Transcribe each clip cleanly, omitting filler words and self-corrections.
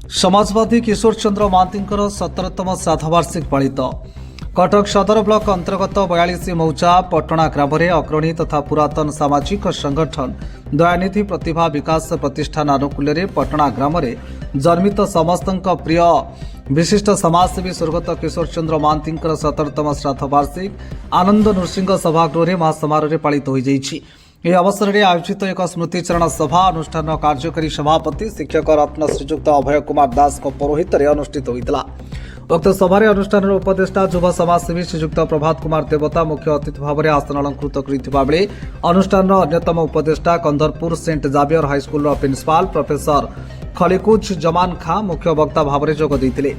समाजवादी किशोर चंद्र महांतींकर 17तम श्राद्धवार्षिक पालित कटक सदर ब्लक अंतर्गत 42 मौजा पटना ग्राम में अग्रणी तथा पुरातन सामाजिक संगठन दयानिधि प्रतिभा विकास प्रतिष्ठान आनुकूल्य में पटना ग्राम में जन्मित समस्त प्रिय विशिष्ट समाजसेवी स्वर्गत किशोर चंद्र महांतींकर 17तम श्राद्धवार्षिक आनंद नृसिंह सभागृह में महासमारोह पालित हो जाइछि। ଏହି ଅବସରରେ ଆୟୋଜିତ ଏକ ସ୍ମୃତିଚାରଣ ସଭା ଅନୁଷ୍ଠାନର କାର୍ଯ୍ୟକାରୀ ସଭାପତି ଶିକ୍ଷକ ରତ୍ନ ଶ୍ରୀଯୁକ୍ତ ଅଭୟ କୁମାର ଦାସଙ୍କ ପୌରୋହିତ୍ୟରେ ଅନୁଷ୍ଠିତ ହୋଇଥିଲା। ଉକ୍ତ ସଭାରେ ଅନୁଷ୍ଠାନର ଉପଦେଷ୍ଟା ଯୁବ ସମାଜସେବୀ ଶ୍ରୀଯୁକ୍ତ ପ୍ରଭାତ କୁମାର ଦେବତା ମୁଖ୍ୟ ଅତିଥି ଭାବରେ ଆସନ ଅଳଙ୍କୃତ କରିଥିବା ବେଳେ ଅନୁଷ୍ଠାନର ଅନ୍ୟତମ ଉପଦେଷ୍ଟା କନ୍ଦରପୁର ସେଣ୍ଟ ଜାଭିୟର ହାଇସ୍କୁଲର ପ୍ରିନ୍ସିପାଲ ପ୍ରଫେସର ଖଲିକୁଜ ଜମାନ ଖାଁ ମୁଖ୍ୟ ବକ୍ତା ଭାବରେ ଯୋଗ ଦେଇଥିଲେ।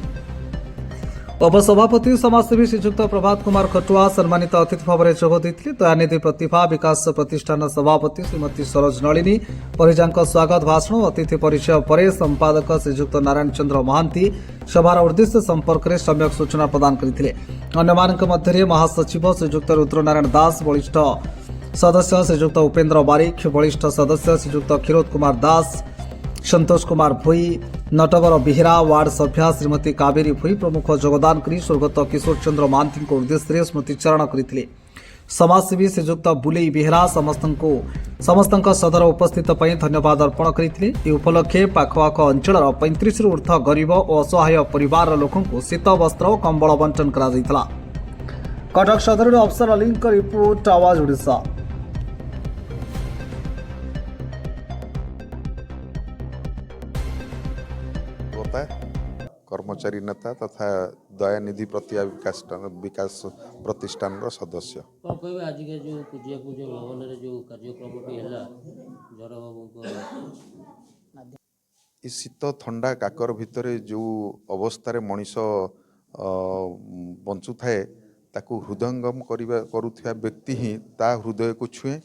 उपसभापति समाजसेवी श्रीजुक्त प्रभात कुमार खटुआ सम्मानित अतिथि भाव में जोग देते। दयानिधि प्रतिभा विकास प्रतिष्ठान सभापति श्रीमती सरोज नलिनी परिजा स्वागत भाषण और अतिथि परिचय पर संपादक श्रीजुक्त नारायण चंद्र महांती सभार उद्देश्य संपर्क में सम्यक सूचना प्रदान करते। अन्य महासचिव श्रीजुक्त रुद्रनारायण दास, वरिष्ठ सदस्य श्रीजुक्त उपेन्द्र बारिक, वरिष्ठ सदस्य श्रीजुक्त क्षीरोद कुमार दास, संतोष कुमार भोई, नटवर बेहेरा, वार्ड सभ्या श्रीमती कावेरी भोई प्रमुख योगदान कर स्वर्गत किशोर चंद्र महांती उद्देश्य स्मृतिचारण करते। समाजसेवी श्रीजुक्त बुलेई बेहेरा समस्त सदर उपस्थित धन्यवाद अर्पण करते। उपलक्षे पाखपाख अंचल 35 ऊर्ध गरीब और असहाय परिवार लोकों शीत वस्त्र और कंबल बंटन करा। कटक सदर अफसर अली रिपोर्ट, आवाज ओडिशा। कर्मचारी नेता तथा दयानिधि प्रतिभा विकास प्रतिष्ठान सदस्य। आज के जो पूजा भवन रे जो कार्यक्रम शीत थंडा काकर भितर जो अवस्था मनीष बंचु थाए ताकू हृदयंगम करुवा व्यक्ति ही ता हृदय को छुए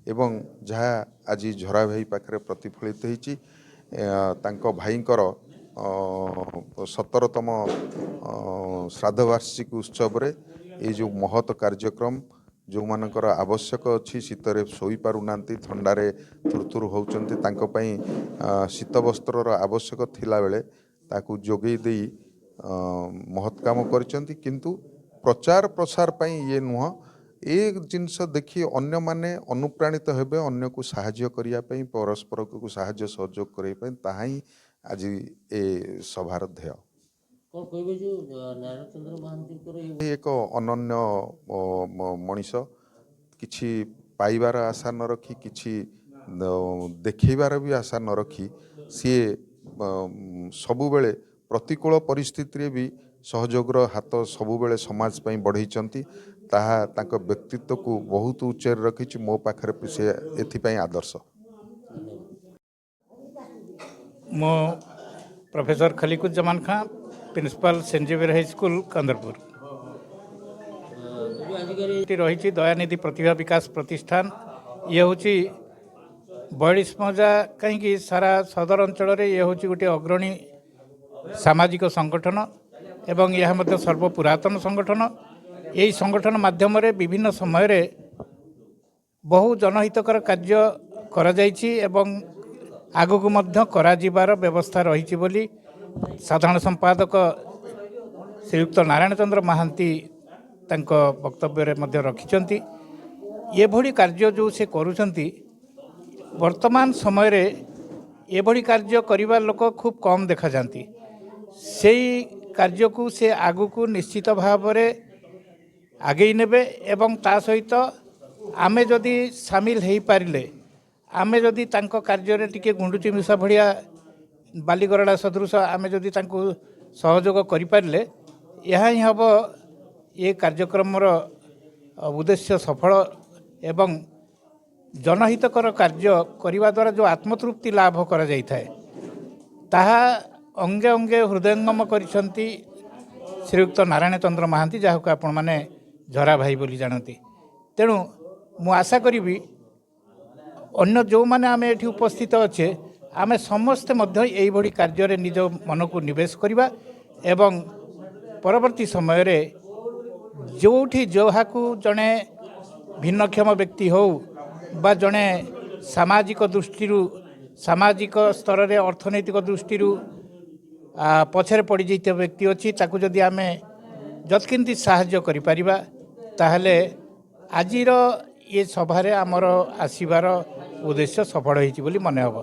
एवं जहाँ आज झरा भाई पाखे प्रतिफलित होती भाईंकर 17तम श्राद्धवार्षिक उत्सव रे ये जो महत कार्यक्रम जो मानकर आवश्यक अच्छी शीतर शोई पारु नांती थंडारे थुरथुर होउचंती तांको पई शीत वस्त्रर आवश्यक थिला बेले ताकू जोगई देई महत काम करचंती। किंतु प्रचार प्रसार पई ये नुह एक जिनस देखी अन्य माने अनुप्राणित हेबे, अन्य को सहाय्य करिया पई, परस्पर को सहाय्य सहयोग करिया पई ताहा ही आज ए सभार ध्येय। एक अनन्य मनीष किछि पाइबार आशा न रखी किछि देखैबार भी आशा न रखी सी सबुबेले प्रतिकूल परिस्थिति रे भी सहयोगर हाथ सबुबेले समाज पई बढ़ाइचंती। ताहा तांको व्यक्तित्व को बहुत उच्चर रखी मो पाखरे से एथिपई आदर्श। मो professor Khaliquz Zaman Khan, principal saint Xavier high school Kandarpur रही। दयानिधि प्रतिभा विकास प्रतिष्ठान ये हूँ 42 मौजा कहीं सारा सदर अंचल ये हूँ गोटे अग्रणी सामाजिक संगठन एवं यह मध्य सर्वपुरातन संगठन। यही संगठन माध्यम विभिन्न समय रे बहु जनहितकर कार्य करा जाइछि एवं आगକୁ ମଧ୍ୟ କରାଯିବାର ବ୍ୟବସ୍ଥା ରହିଛି ବୋଲି ସାଧାରଣ ସମ୍ପାଦକ ଶ୍ରୀଯୁକ୍ତ ନାରାୟଣ ଚନ୍ଦ୍ର ମହାନ୍ତି ତାଙ୍କ ବକ୍ତବ୍ୟରେ ମଧ୍ୟ ରଖିଛନ୍ତି। ଏଭଳି କାର୍ଯ୍ୟ ଯେଉଁ ସେ କରୁଛନ୍ତି ବର୍ତ୍ତମାନ ସମୟରେ ଏଭଳି କାର୍ଯ୍ୟ କରିବା ଲୋକ ଖୁବ୍ କମ୍ ଦେଖାଯାନ୍ତି। ସେଇ କାର୍ଯ୍ୟକୁ ସେ ଆଗକୁ ନିଶ୍ଚିତ ଭାବରେ ଆଗେଇ ନେବେ ଏବଂ ତା ସହିତ ଆମେ ଯଦି ସାମିଲ ହେଇପାରିଲେ, आमे जदि तांको कार्य रे टिके गुंडुची मिशा भड़िया बालीगरड़ा सदृश आमे जदि तांको सहयोग करि पारले यह ही हम ये कार्यक्रम उद्देश्य सफल एवं जनहितकर कार्य करने द्वारा जो आत्मतृप्ति लाभ करा जाई थाए ताहा अंगे अंगे हृदयंगम करिसंती श्रीयुक्त नारायण चंद्र महांती जहाँ आपण माने झरा भाई बोली जानती। तेणु मु आशा करी अन्य जो माने आमे एठी उपस्थित अच्छे आमे समस्ते मध्य एई भड़ी कार्य रे निज मन को निवेश करिबा एवं परवर्ती समय रे जोठी जहाकू जने भिन्नक्षम व्यक्ति हो बा जने सामाजिक दृष्टि सामाजिक स्तर रे अर्थनैतिक दृष्टि ପଛରେ ପଡ଼ିଯାଇଥିବା ବ୍ୟକ୍ତି ଅଛି ତାକୁ ଯଦି ଆମେ ଯତ୍କିନ୍ତି ସାହାଯ୍ୟ କରିପାରିବା ତାହେଲେ ଆଜିର ଏ ସଭାରେ ଆମର ଆସିବାର ଉଦ୍ଦେଶ୍ୟ ସଫଳ ହୋଇଛି ବୋଲି ମନେ ହେବ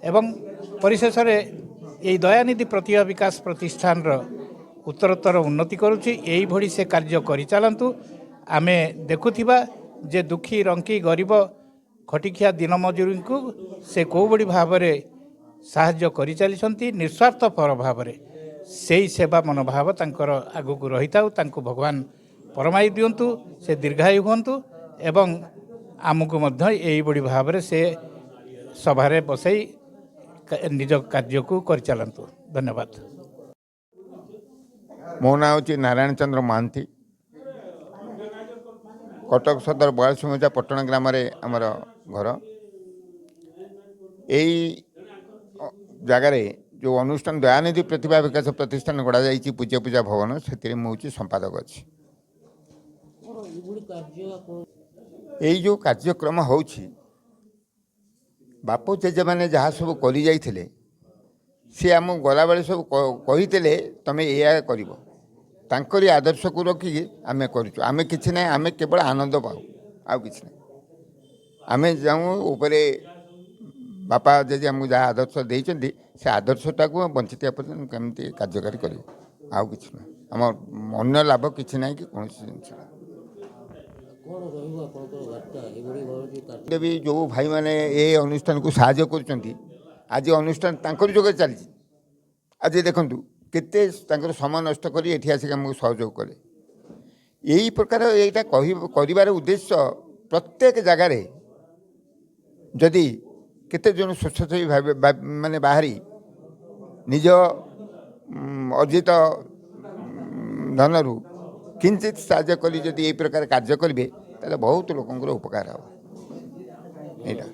ଏବଂ ପରିଶେଷରେ ଏହି ଦୟାନିଧି ପ୍ରତିଭା ବିକାଶ ପ୍ରତିଷ୍ଠାନର ଉତ୍ତରୋତ୍ତର ଉନ୍ନତି କରୁଛି ଏଇଭଳି ସେ କାର୍ଯ୍ୟ କରିଚାଲନ୍ତୁ। ଆମେ ଦେଖୁଥିବା ଯେ ଦୁଃଖୀ ରଙ୍କି ଗରିବ ଖଟିଖିଆ ଦିନ ମଜୁରୀଙ୍କୁ ସେ କେଉଁଭଳି ଭାବରେ ସାହାଯ୍ୟ କରିଚାଲିଛନ୍ତି ନିଃସ୍ୱାର୍ଥପର ଭାବରେ ସେହି ସେବା ମନୋଭାବ ତାଙ୍କର ଆଗକୁ ରହିଥାଉ। ତାଙ୍କୁ ଭଗବାନ ପରମାୟୁ ଦିଅନ୍ତୁ, ସେ ଦୀର୍ଘାୟୁ ହୁଅନ୍ତୁ ଏବଂ ଆମକୁ ମଧ୍ୟ ଏଇଭଳି ଭାବରେ ସେ ସଭାରେ ବସାଇ ନିଜ କାର୍ଯ୍ୟକୁ କରିଚାଲନ୍ତୁ। ଧନ୍ୟବାଦ। ମୋ ନାଁ ହେଉଛି ନାରାୟଣ ଚନ୍ଦ୍ର ମହାନ୍ତି। କଟକ ସଦର 42 ମୌଜା ପଟଣା ଗ୍ରାମରେ ଆମର ଘର। ଏଇ ଜାଗାରେ ଯେଉଁ ଅନୁଷ୍ଠାନ ଦୟାନିଧି ପ୍ରତିଭା ବିକାଶ ପ୍ରତିଷ୍ଠାନ ଗଢ଼ାଯାଇଛି ପୂଜ୍ୟ ପୂଜା ଭବନ, ସେଥିରେ ମୁଁ ହେଉଛି ସମ୍ପାଦକ ଅଛି। ଏଇ ଯେଉଁ କାର୍ଯ୍ୟକ୍ରମ ହେଉଛି ବାପ ଜେଜେମାନେ ଯାହା ସବୁ କରି ଯାଇଥିଲେ ସେ ଆମକୁ ଗଲାବେଳେ ସବୁ କହିଥିଲେ ତମେ ଏଇଆ କରିବ, ତାଙ୍କରି ଆଦର୍ଶକୁ ରଖିକି ଆମେ କରୁଛୁ। ଆମେ କିଛି ନାହିଁ, ଆମେ କେବଳ ଆନନ୍ଦ ପାଉ, ଆଉ କିଛି ନାହିଁ। ଆମେ ଯେଉଁ ଉପରେ ବାପା ଜେଜେ ଆମକୁ ଯାହା ଆଦର୍ଶ ଦେଇଛନ୍ତି ସେ ଆଦର୍ଶଟାକୁ ବଞ୍ଚିଥିବା ପର୍ଯ୍ୟନ୍ତ କେମିତି କାର୍ଯ୍ୟକାରୀ କରିବୁ, ଆଉ କିଛି ନାହିଁ। ଆମ ଅନ୍ୟ ଲାଭ କିଛି ନାହିଁ କି କୌଣସି ଜିନିଷ ନାହିଁ। ବି ଯେଉଁ ଭାଇମାନେ ଏ ଅନୁଷ୍ଠାନକୁ ସାହାଯ୍ୟ କରୁଛନ୍ତି, ଆଜି ଅନୁଷ୍ଠାନ ତାଙ୍କରି ଯୋଗେ ଚାଲିଛି। ଆଜି ଦେଖନ୍ତୁ କେତେ ତାଙ୍କର ସମୟ ନଷ୍ଟ କରି ଏଠି ଆସିକି ଆମକୁ ସହଯୋଗ କଲେ। ଏହି ପ୍ରକାର ଏଇଟା କରିବାର ଉଦ୍ଦେଶ୍ୟ ପ୍ରତ୍ୟେକ ଜାଗାରେ ଯଦି କେତେ ଜଣ ସ୍ୱଚ୍ଛସେବୀ ମାନେ ବାହାରି ନିଜ ଅର୍ଜିତ ଧନରୁ କିଞ୍ଚିତ ସାହାଯ୍ୟ କରି ଯଦି ଏଇ ପ୍ରକାର କାର୍ଯ୍ୟ କରିବେ ତାହେଲେ ବହୁତ ଲୋକଙ୍କର ଉପକାର ହେବ। ଏଇଟା